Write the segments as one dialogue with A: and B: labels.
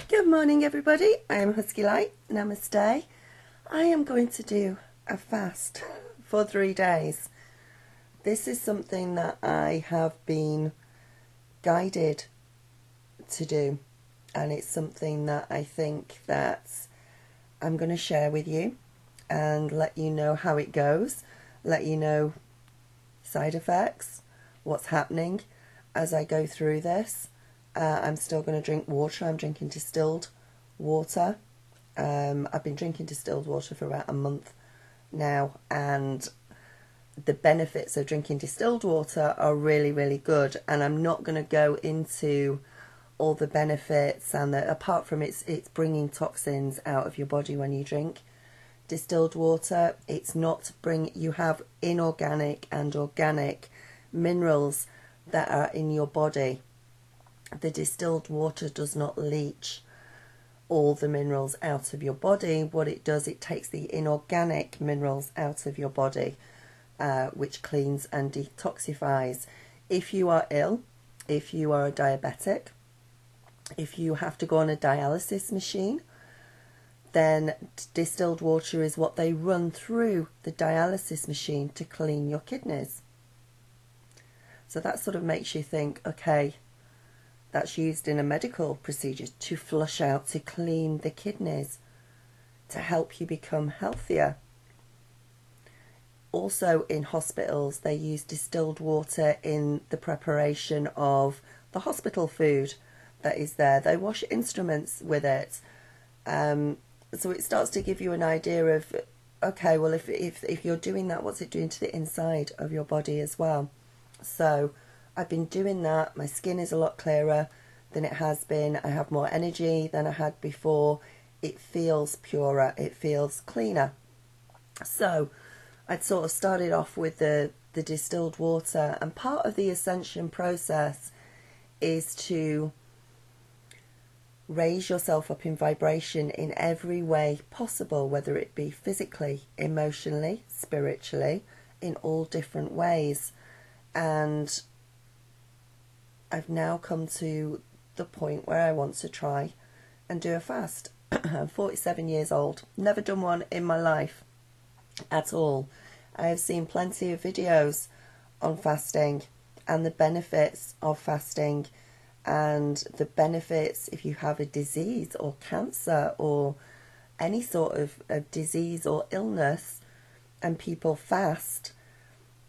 A: Good morning everybody, I am Husky Light, namaste. I am going to do a fast for 3 days. This is something that I have been guided to do, and it's something that I think that I'm going to share with you and let you know how it goes, let you know side effects, what's happening as I go through this. I'm still going to drink water. I'm drinking distilled water. I've been drinking distilled water for about a month now, and the benefits of drinking distilled water are really, really good. And I'm not going to go into all the benefits, and apart from it's bringing toxins out of your body when you drink distilled water. It's not you have inorganic and organic minerals that are in your body. The distilled water does not leach all the minerals out of your body. What it does, it takes the inorganic minerals out of your body, which cleans and detoxifies. If you are ill, if you are a diabetic, if you have to go on a dialysis machine, then distilled water is what they run through the dialysis machine to clean your kidneys. So that sort of makes you think, okay, that's used in a medical procedure to flush out, to clean the kidneys, to help you become healthier. Also in hospitals, they use distilled water in the preparation of the hospital food that is there. They wash instruments with it. So it starts to give you an idea of, okay, well, if you're doing that, what's it doing to the inside of your body as well? So I've been doing that. My skin is a lot clearer than it has been. I have more energy than I had before. It feels purer. It feels cleaner. So I'd sort of started off with the distilled water, and part of the Ascension process is to raise yourself up in vibration in every way possible, whether it be physically, emotionally, spiritually, in all different ways. And I've now come to the point where I want to try and do a fast. I'm 47 years old, never done one in my life at all. I have seen plenty of videos on fasting and the benefits of fasting, and the benefits if you have a disease or cancer or any sort of disease or illness and people fast.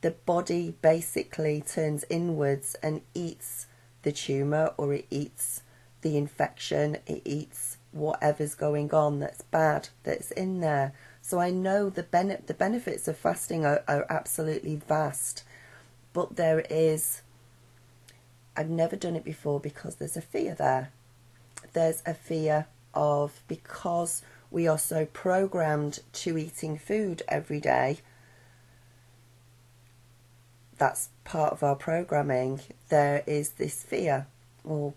A: The body basically turns inwards and eats the tumour, or it eats the infection, it eats whatever's going on that's bad that's in there. So I know the benefits of fasting are absolutely vast, but I've never done it before because there's a fear there. There's a fear of, because we are so programmed to eating food every day, that's part of our programming, there is this fear. Well,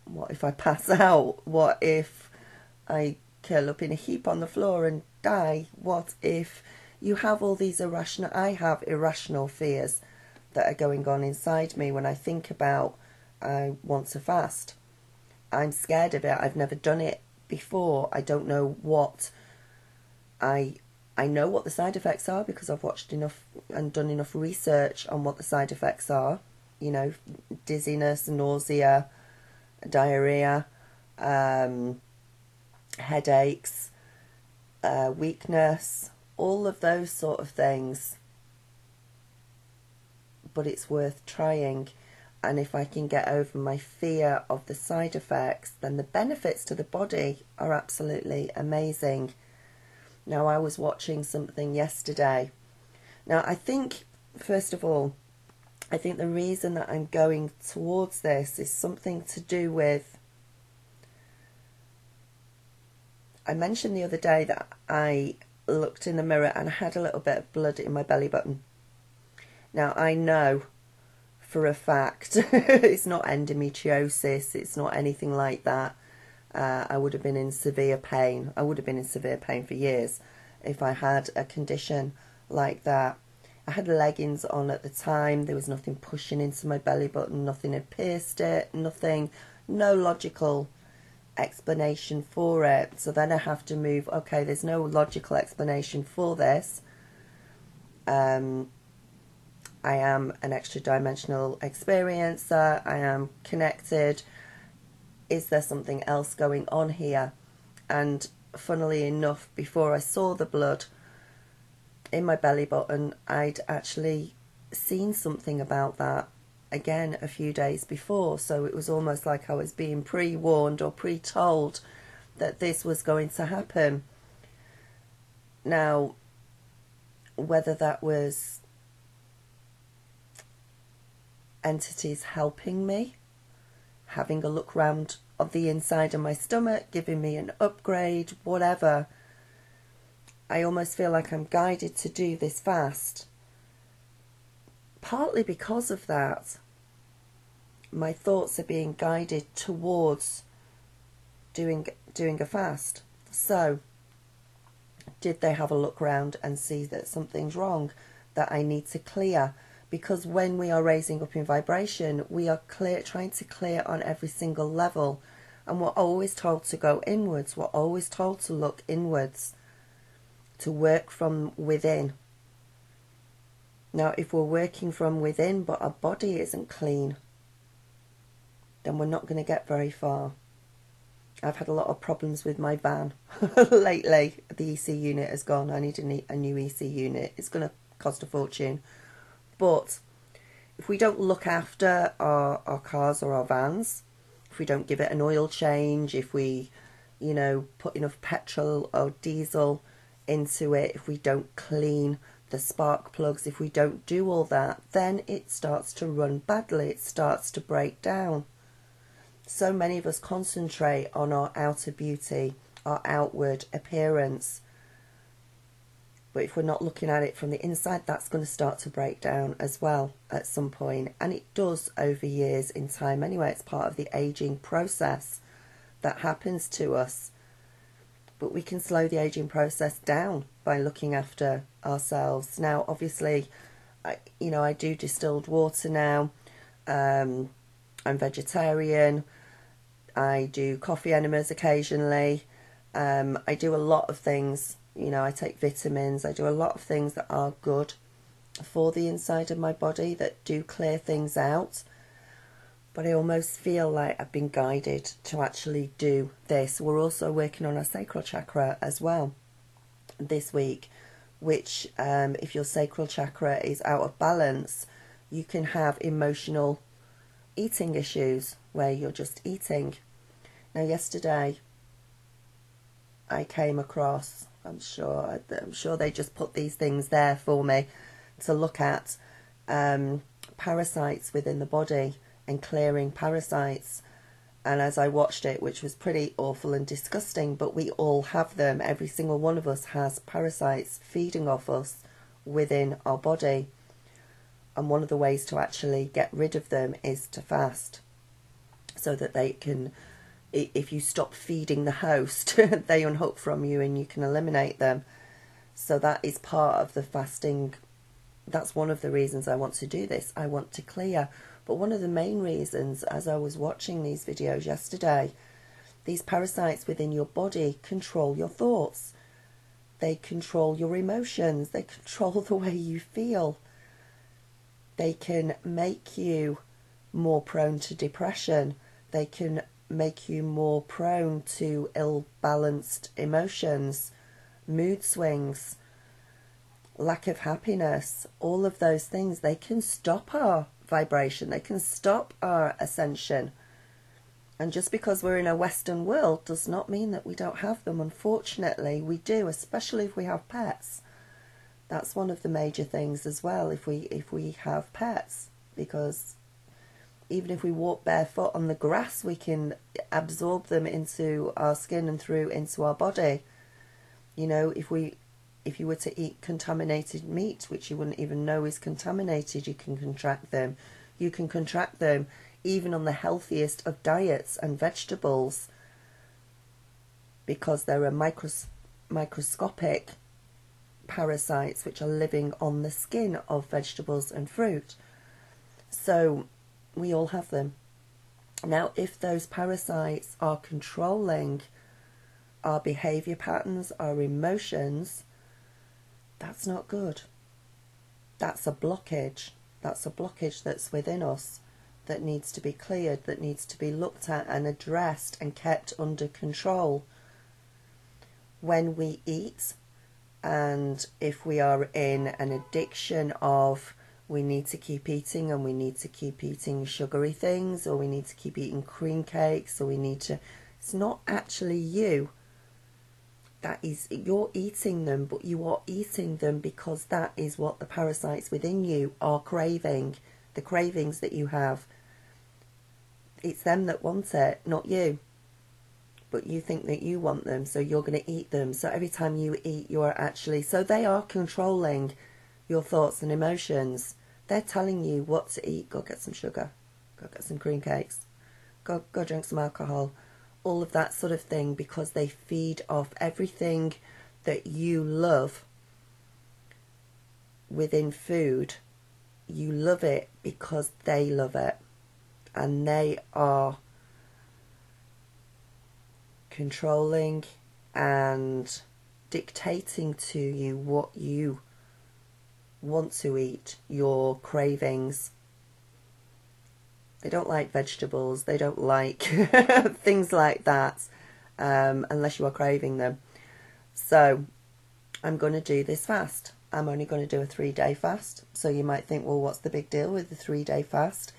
A: what if I pass out? What if I curl up in a heap on the floor and die? What if you have all these irrational... I have irrational fears that are going on inside me when I think about I want to fast. I'm scared of it. I've never done it before. I don't know what... I know what the side effects are because I've watched enough and done enough research on what the side effects are. You know, dizziness, nausea, diarrhea, headaches, weakness, all of those sort of things. But it's worth trying. And if I can get over my fear of the side effects, then the benefits to the body are absolutely amazing. Now, I was watching something yesterday. Now, I think, first of all, I think the reason that I'm going towards this is something to do with... I mentioned the other day that I looked in the mirror and I had a little bit of blood in my belly button. Now, I know for a fact it's not endometriosis, it's not anything like that. I would have been in severe pain. I would have been in severe pain for years if I had a condition like that. I had leggings on at the time. There was nothing pushing into my belly button. Nothing had pierced it. Nothing. No logical explanation for it. So then I have to move, okay, there's no logical explanation for this. I am an extra dimensional experiencer. I am connected. Is there something else going on here? And funnily enough, before I saw the blood in my belly button, I'd actually seen something about that again a few days before. So it was almost like I was being pre-warned or pre-told that this was going to happen. Now, whether that was entities helping me, having a look round of the inside of my stomach, giving me an upgrade, whatever, I almost feel like I'm guided to do this fast. Partly because of that, my thoughts are being guided towards doing a fast. So, did they have a look round and see that something's wrong, that I need to clear? Because when we are raising up in vibration, we are trying to clear on every single level. And we're always told to go inwards. We're always told to look inwards, to work from within. Now, if we're working from within, but our body isn't clean, then we're not going to get very far. I've had a lot of problems with my van lately. The EC unit has gone. I need a new EC unit. It's going to cost a fortune. But if we don't look after our cars or our vans, if we don't give it an oil change, if we, put enough petrol or diesel into it, if we don't clean the spark plugs, if we don't do all that, then it starts to run badly. It starts to break down. So many of us concentrate on our outer beauty, our outward appearance. But if we're not looking at it from the inside, that's going to start to break down as well at some point. And it does over years in time anyway. It's part of the aging process that happens to us. But we can slow the aging process down by looking after ourselves. Now, obviously, I do distilled water now. I'm vegetarian. I do coffee enemas occasionally. I do a lot of things. I take vitamins. I do a lot of things that are good for the inside of my body, that do clear things out. But I almost feel like I've been guided to actually do this. We're also working on our sacral chakra as well this week, which if your sacral chakra is out of balance, you can have emotional eating issues where you're just eating. Now, yesterday I came across, I'm sure they just put these things there for me to look at, parasites within the body and clearing parasites. And as I watched it, which was pretty awful and disgusting, but we all have them. Every single one of us has parasites feeding off us within our body. And one of the ways to actually get rid of them is to fast, so that they can, if you stop feeding the host, they unhook from you and you can eliminate them. So that is part of the fasting. That's one of the reasons I want to do this. I want to clear. But one of the main reasons, as I was watching these videos yesterday, these parasites within your body control your thoughts. They control your emotions. They control the way you feel. They can make you more prone to depression. They can make you more prone to ill-balanced emotions, mood swings, lack of happiness. All of those things, they can stop our vibration. They can stop our ascension. And just because we're in a Western world does not mean that we don't have them. Unfortunately, we do, especially if we have pets. That's one of the major things as well, if we have pets, because even if we walk barefoot on the grass, we can absorb them into our skin and through into our body. If you were to eat contaminated meat, which you wouldn't even know is contaminated, you can contract them. You can contract them even on the healthiest of diets and vegetables, because there are microscopic parasites which are living on the skin of vegetables and fruit. So we all have them. Now, if those parasites are controlling our behavior patterns, our emotions, that's not good. That's a blockage. That's a blockage that's within us that needs to be cleared, that needs to be looked at and addressed and kept under control. When we eat, and if we are in an addiction of we need to keep eating and we need to keep eating sugary things, or we need to keep eating cream cakes, or we need to... It's not actually you. That is, you're eating them, but you are eating them because that is what the parasites within you are craving. The cravings that you have. It's them that want it, not you. But you think that you want them, so you're going to eat them. So every time you eat, you're actually... So they are controlling your thoughts and emotions. They're telling you what to eat. Go get some sugar. Go get some cream cakes. Go drink some alcohol. All of that sort of thing, because they feed off everything that you love within food. You love it because they love it. And they are controlling and dictating to you what you want to eat, your cravings. They don't like vegetables, they don't like things like that, unless you are craving them. So I'm going to do this fast. I'm only going to do a 3-day fast. So you might think, well, what's the big deal with the 3-day fast?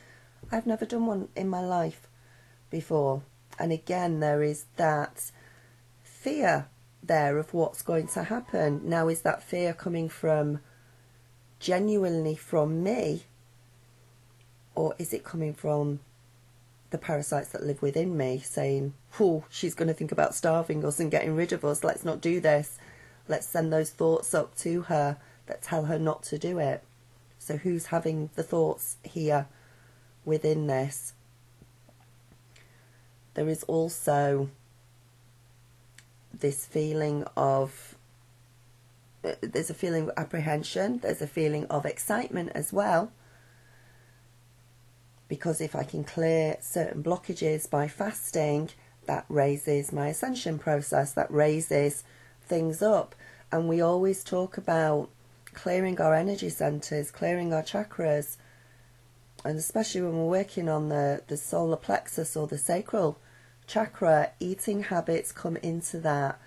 A: I've never done one in my life before. And again, there is that fear there of what's going to happen. Now, is that fear coming from genuinely from me? Or is it coming from the parasites that live within me saying, oh, she's going to think about starving us and getting rid of us. Let's not do this. Let's send those thoughts up to her that tell her not to do it. So who's having the thoughts here within this? There is also this feeling of, there's a feeling of apprehension. There's a feeling of excitement as well. Because if I can clear certain blockages by fasting, that raises my ascension process, that raises things up. And we always talk about clearing our energy centers, clearing our chakras, and especially when we're working on the solar plexus or the sacral chakra, eating habits come into that.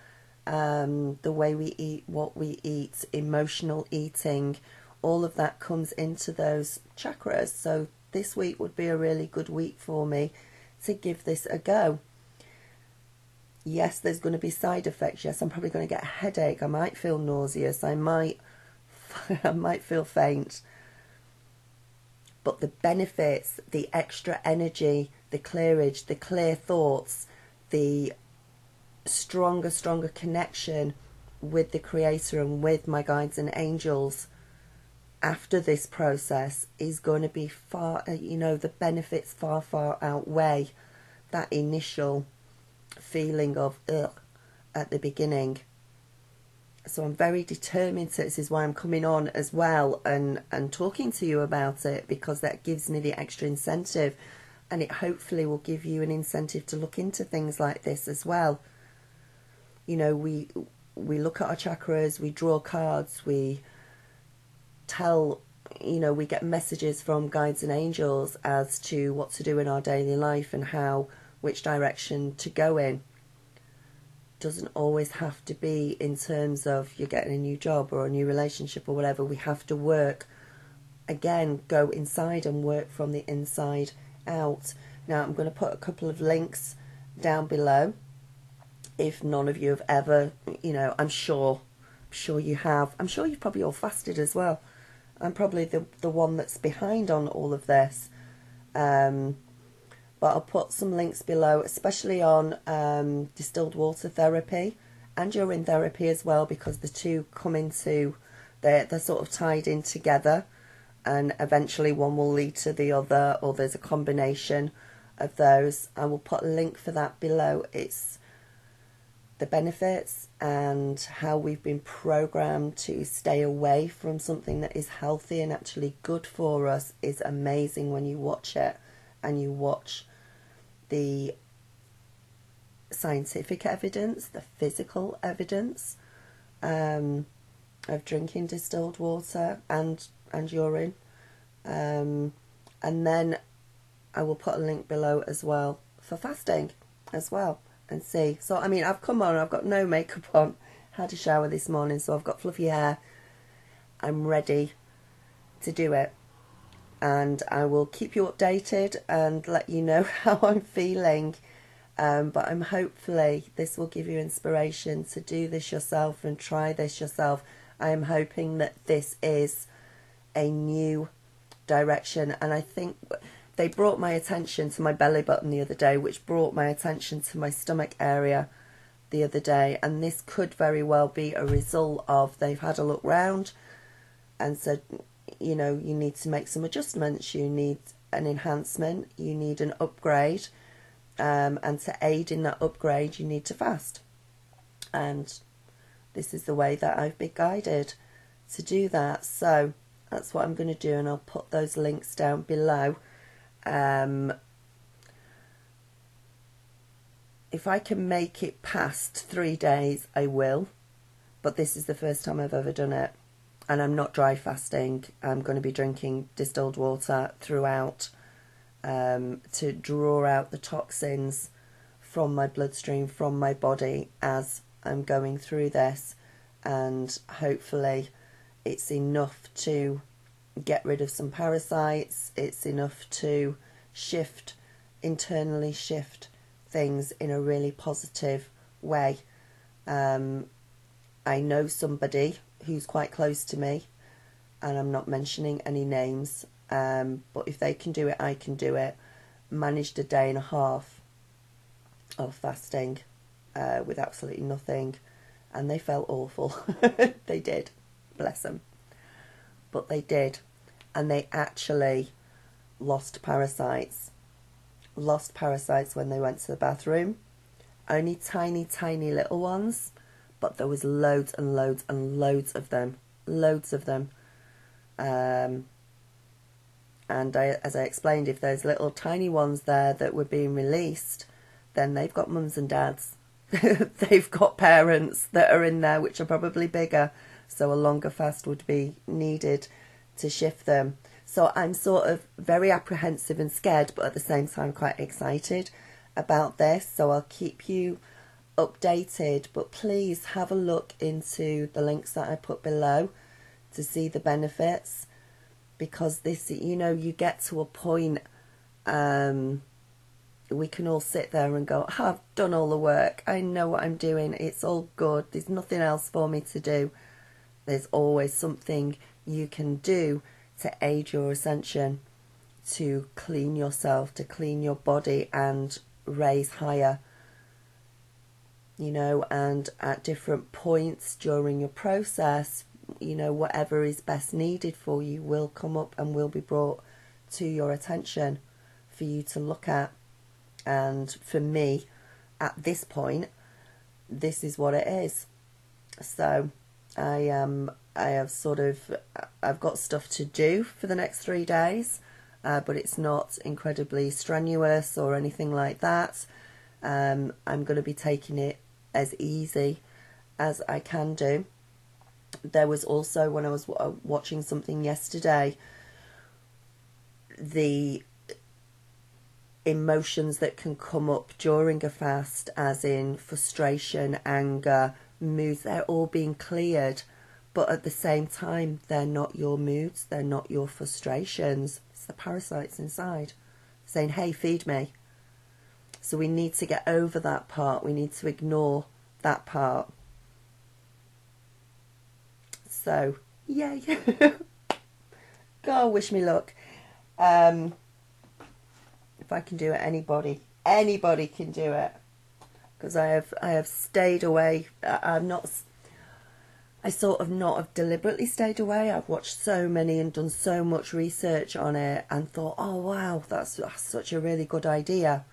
A: The way we eat, what we eat, emotional eating, all of that comes into those chakras. So this week would be a really good week for me to give this a go. Yes, there's going to be side effects. Yes, I'm probably going to get a headache. I might feel nauseous. I might feel faint. But the benefits, the extra energy, the clearage, the clear thoughts, the stronger connection with the Creator and with my guides and angels after this process is going to be far, the benefits far outweigh that initial feeling of ugh at the beginning. So I'm very determined. So this is why I'm coming on as well and talking to you about it, because that gives me the extra incentive, and it hopefully will give you an incentive to look into things like this as well. We look at our chakras, we draw cards, we tell, we get messages from guides and angels as to what to do in our daily life and which direction to go in. Doesn't always have to be in terms of you're getting a new job or a new relationship or whatever. We have to work, again, go inside and work from the inside out. Now I'm going to put a couple of links down below. If none of you have ever, I'm sure you have. I'm sure you've probably all fasted as well. I'm probably the one that's behind on all of this. But I'll put some links below, especially on distilled water therapy and urine therapy as well, because the two come into, they're sort of tied in together, and eventually one will lead to the other, or there's a combination of those. I will put a link for that below. It's the benefits and how we've been programmed to stay away from something that is healthy and actually good for us is amazing when you watch it, and you watch the scientific evidence, the physical evidence of drinking distilled water and urine. And then I will put a link below as well for fasting as well, and see. So I mean, I've come on, I've got no makeup on, had a shower this morning, so I've got fluffy hair. I'm ready to do it, and I will keep you updated and let you know how I'm feeling. But I'm hopefully this will give you inspiration to do this yourself and try this yourself. I am hoping that this is a new direction, and I think they brought my attention to my belly button the other day, which brought my attention to my stomach area the other day, and this could very well be a result of they've had a look round and said, you know, you need to make some adjustments, you need an enhancement, you need an upgrade, and to aid in that upgrade you need to fast. And this is the way that I've been guided to do that. So that's what I'm going to do, and I'll put those links down below. If I can make it past 3 days, I will, but this is the first time I've ever done it, and I'm not dry fasting. I'm going to be drinking distilled water throughout, to draw out the toxins from my bloodstream, from my body, as I'm going through this, and hopefully it's enough to get rid of some parasites. It's enough to internally shift things in a really positive way. I know somebody who's quite close to me, and I'm not mentioning any names, but if they can do it, I can do it. Managed a day and a half of fasting with absolutely nothing, and they felt awful. They did, bless them, but they did, and they actually lost parasites when they went to the bathroom. Only tiny little ones, but there was loads and loads and loads of them, and as I explained, if there's little tiny ones there that were being released, then they've got mums and dads. They've got parents that are in there, which are probably bigger, so a longer fast would be needed to shift them. So I'm sort of very apprehensive and scared, but at the same time quite excited about this. So I'll keep you updated, but please have a look into the links that I put below to see the benefits, because this, you know, you get to a point, we can all sit there and go, oh, I've done all the work, I know what I'm doing, it's all good, there's nothing else for me to do. There's always something you can do to aid your ascension, to clean yourself, to clean your body and raise higher, you know, and at different points during your process, you know, whatever is best needed for you will come up and will be brought to your attention for you to look at. And for me, at this point, this is what it is. So I've got stuff to do for the next 3 days, but it's not incredibly strenuous or anything like that. I'm going to be taking it as easy as I can do. There was also, when I was watching something yesterday, the emotions that can come up during a fast, as in frustration, anger, moods, they're all being cleared, but at the same time they're not your moods, they're not your frustrations, it's the parasites inside saying, hey, feed me. So we need to get over that part, we need to ignore that part. So yay. God, wish me luck. If I can do it, anybody can do it, because I have stayed away. I sort of not have deliberately stayed away. I've watched so many and done so much research on it and thought, oh wow, that's such a really good idea.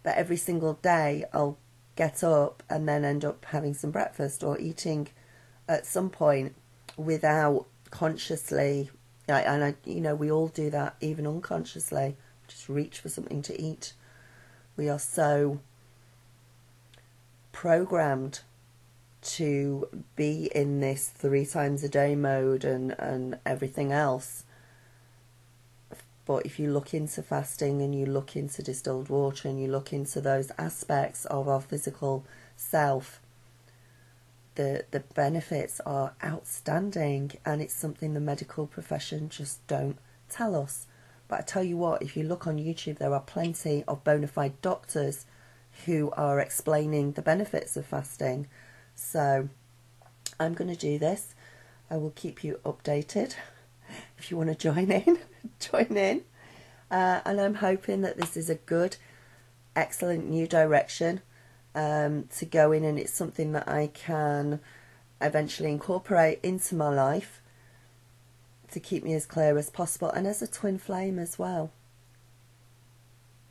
A: But every single day I'll get up and then end up having some breakfast or eating at some point without consciously, and you know, we all do that, even unconsciously, just reach for something to eat We are so programmed to be in this 3 times a day mode and everything else. But if you look into fasting and you look into distilled water and you look into those aspects of our physical self, the benefits are outstanding, and it's something the medical profession just don't tell us. But I tell you what, if you look on YouTube, there are plenty of bona fide doctors who are explaining the benefits of fasting. So I'm going to do this. I will keep you updated. If you want to join in, join in. And I'm hoping that this is a good, excellent new direction to go in, and it's something that I can eventually incorporate into my life to keep me as clear as possible, and as a twin flame as well.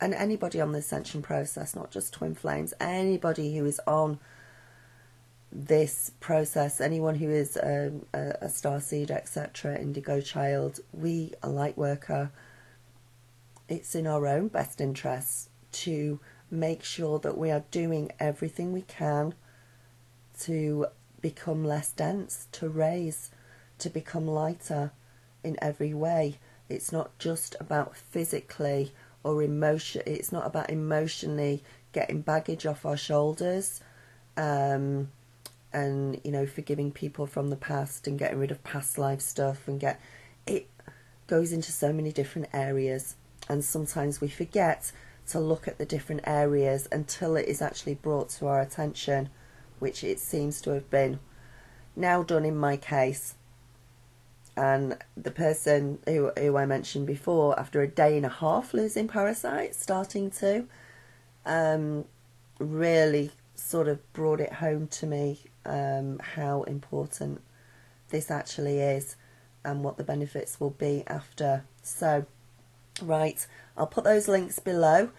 A: And anybody on the Ascension process, not just twin flames, anybody who is on this process, anyone who is a starseed, etc., indigo child, we, a light worker, it's in our own best interests to make sure that we are doing everything we can to become less dense, to raise, to become lighter in every way. It's not just about physically or emotion. It's not about emotionally getting baggage off our shoulders, and forgiving people from the past and getting rid of past life stuff, and it goes into so many different areas, and sometimes we forget to look at the different areas until it is actually brought to our attention, which it seems to have been now done in my case. And the person who I mentioned before, after a day and a half losing parasites, starting to really sort of brought it home to me how important this actually is and what the benefits will be after. So, right, I'll put those links below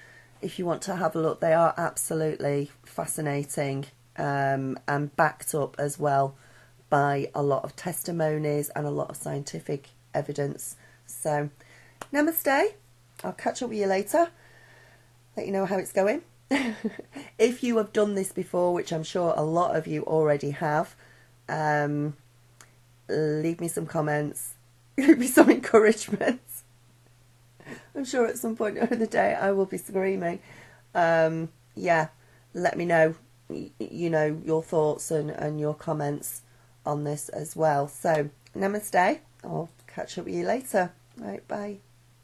A: if you want to have a look. They are absolutely fascinating and backed up as well by a lot of testimonies and a lot of scientific evidence. So, namaste. I'll catch up with you later. Let you know how it's going. If you have done this before, which I'm sure a lot of you already have, leave me some comments. Give me some encouragement. I'm sure at some point over the day I will be screaming. Yeah, let me know, your thoughts and your comments on this as well. So, namaste. I'll catch up with you later. Right, bye.